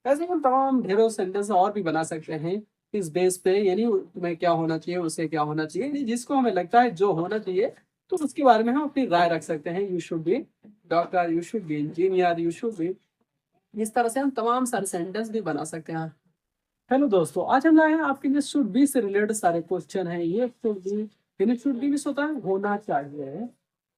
ऐसे ही हम तमाम ढेरों सेंटेंस और भी बना सकते हैं इस बेस पे, यानी तुम्हें क्या होना चाहिए, उसे क्या होना चाहिए, यानी जिसको हमें लगता है जो होना चाहिए तो उसके बारे में हम अपनी राय रख सकते हैं। You should be doctor, you should be engineer, you should be, इस तरह से हम तमाम सारे सेंटेंस भी बना सकते हैं। हेलो दोस्तों, आज हम लाए हैं आपके लिए शुड बी से रिलेटेड सारे क्वेश्चन हैं। ये शुड बी, यानी शुड बी मिस होता है होना चाहिए,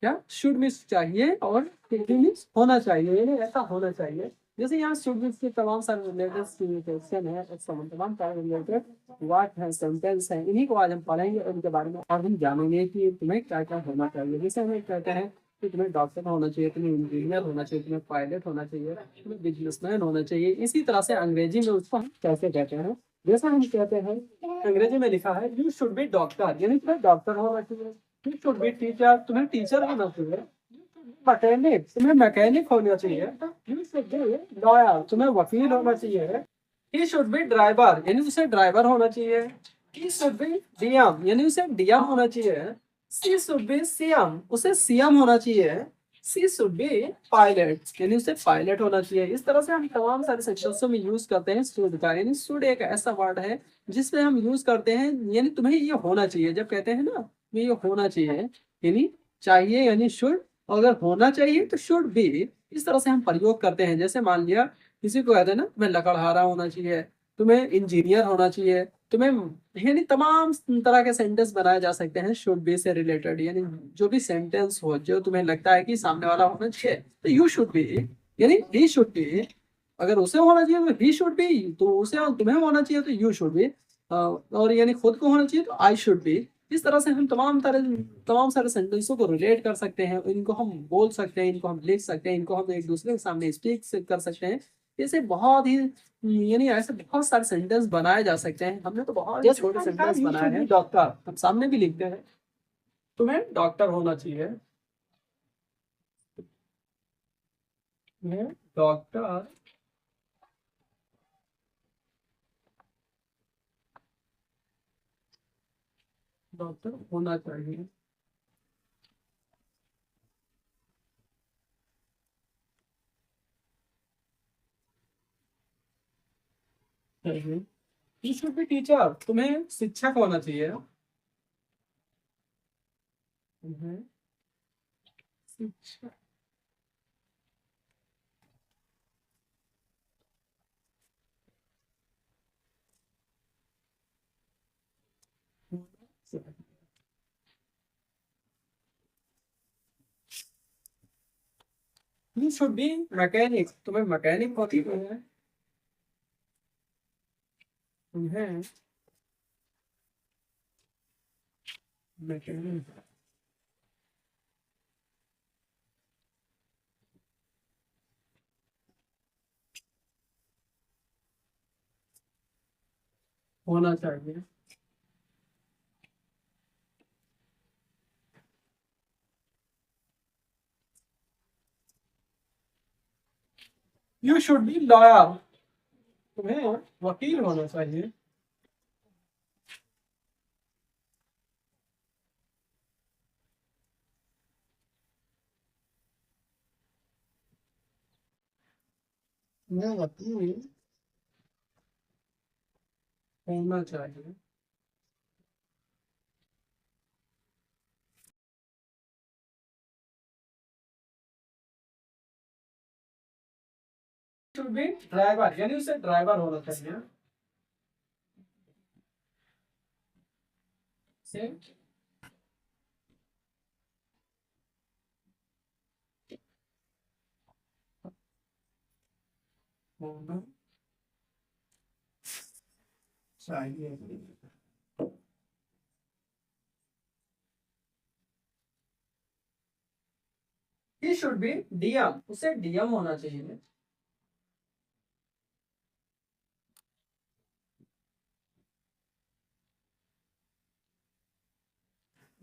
क्या शुड मिस चाहिए, और बी मिस होना चाहिए, यानी ऐसा होना चाहिए। जैसे यहाँ शुड मिस के तमाम सारे रिलेटेड क्वेश्चन है, तमाम सारे रिलेटेड वर्ड है, सेंटेंस है, इन्हीं को आज हम पढ़ेंगे और इनके बारे में और हम जानेंगे कि तुम्हें क्या क्या होना चाहिए। जैसे हमें कहते हैं कि तुम्हें डॉक्टर होना चाहिए, तुम्हें इंजीनियर होना चाहिए, तुम्हें पायलट होना चाहिए, तुम्हें बिजनेसमैन होना चाहिए। इसी तरह से अंग्रेजी में उसको हम कैसे कहते हैं, जैसे हम कहते हैं अंग्रेजी में लिखा है यू शुड बी डॉक्टर, यानी तुम्हें डॉक्टर होना चाहिए। यू शुड बी टीचर, तुम्हें टीचर होना चाहिए। मैकेनिक, तुम्हें मैकेनिक होना चाहिए। यू शुड बी लॉयर, तुम्हें वकील होना चाहिए। ही शुड बी ड्राइवर, यानी उसे ड्राइवर होना चाहिए। ही शुड बी डीएम, यानी उसे डीएम होना चाहिए। सी शुड बी सीएम, उसे सीएम होना चाहिए। सी शुड बी पायलट, यानी उसे पायलट होना चाहिए। इस तरह से हम तमाम सारे सेक्शंस में यूज करते हैं शुड का, यानी शुड एक ऐसा वर्ड है जिसमें हम यूज करते हैं, यानी तुम्हें ये होना चाहिए। जब कहते हैं ना ये होना चाहिए, यानी चाहिए यानी शुड, अगर होना चाहिए तो शुड बी। इस तरह से हम प्रयोग करते हैं। जैसे मान लिया किसी को कहते हैं ना तुम्हें लकड़हारा होना चाहिए, तुम्हें इंजीनियर होना चाहिए, तुम्हें, यानी तमाम तरह के सेंटेंस बनाए जा सकते हैं शुड बी से रिलेटेड। यानी जो भी सेंटेंस हो जो तुम्हें लगता है कि सामने वाला होना चाहिए तो यू शुड बी, यानी ही शुड बी। अगर उसे होना चाहिए तो ही शुड बी, तो उसे तुम्हें होना चाहिए तो यू शुड बी, और यानी खुद को होना चाहिए तो आई शुड बी। इस तरह से हम तमाम सारे सेंटेंसों को रिलेट कर सकते हैं, इनको हम बोल सकते हैं, इनको हम लिख सकते हैं, इनको हम एक दूसरे के सामने स्पीक कर सकते हैं। ऐसे बहुत ही, यानी ऐसे बहुत सारे सेंटेंस बनाए जा सकते हैं। हमने तो बहुत ही छोटे सेंटेंस बनाए हैं। डॉक्टर हम सामने भी लिखते हैं, तुम्हें डॉक्टर होना चाहिए, तुम्हें डॉक्टर डॉक्टर होना चाहिए। यू शुड बी टीचर, तुम्हें शिक्षक होना चाहिए, तुम्हें शिक्षक होना चाहिए। यू शुड बी मैकेनिक, तुम्हें मैकेनिक होती है, तुम्हें मैकेनिक होना चाहिए। यू शुड बी लॉयर, तुम्हें वकील होना चाहिए। तुम्हें वकील होना चाहिए। शुड बी ड्राइवर, यानी उसे ड्राइवर होना चाहिए, से होना चाहिए। ही शुड बी डीएम, उसे डीएम होना चाहिए।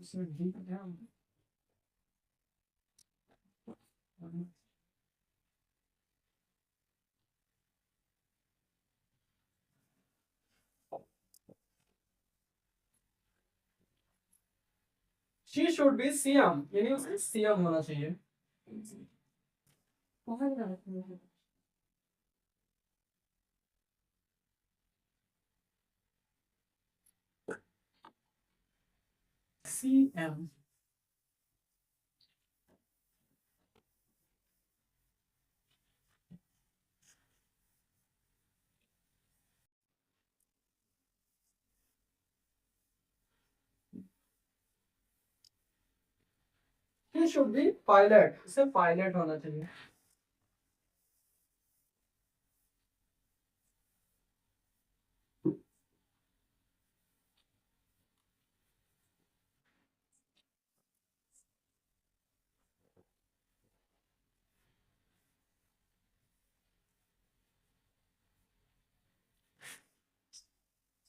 उसे DM she should be CM, यानी उसे सीएम होना चाहिए। CM. He should be pilot. इसे पायलट होना चाहिए.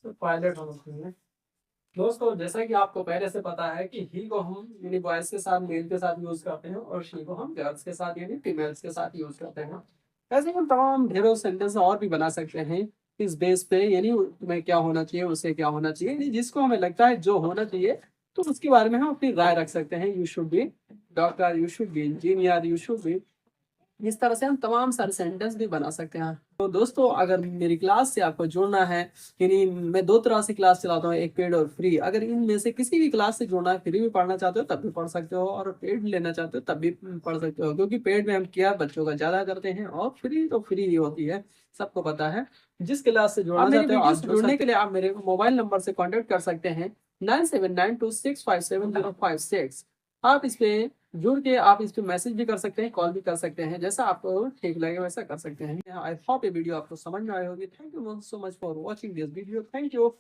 तो पायलट होना चाहिए. दोस्तों जैसा कि आपको पहले से पता है कि ही को हम यानी बॉयज के साथ मेल के साथ यूज करते हैं और शी को हम गर्ल्स के साथ यानी फीमेल्स के साथ यूज करते हैं. ऐसे हम तमाम ढेरों सेंटेंस और भी बना सकते हैं इस बेस पे यानी तुम्हें क्या होना चाहिए उसे क्या होना चाहिए यानी जिसको हमें लगता है जो होना चाहिए तो उसके बारे में हम अपनी राय रख सकते हैं. You should be doctor, you should be engineer, you should be. इस तरह से हम तमाम सारे सेंटेंस भी बना सकते हैं. तो दोस्तों अगर मेरी क्लास से आपको जुड़ना है यानी मैं दो तरह से क्लास चलाता हूँ, एक पेड और फ्री. अगर इनमें से किसी भी क्लास से जुड़ना है, फ्री भी पढ़ना चाहते हो तब भी पढ़ सकते हो और पेड लेना चाहते हो तब भी पढ़ सकते हो, क्योंकि पेड में हम केयर बच्चों का ज्यादा करते हैं और फ्री तो फ्री ही होती है, सबको पता है. जिस क्लास से जुड़ना चाहते हो आप जुड़ने के लिए आप मेरे मोबाइल नंबर से कॉन्टेक्ट कर सकते हैं 9792657056. आप इस पे जुड़ के आप इस पे मैसेज भी कर सकते हैं, कॉल भी कर सकते हैं, जैसा आपको ठीक लगे वैसा कर सकते हैं. आई होप ये वीडियो आपको समझ में आई होगी. Thank you so much for watching this video. Thank you.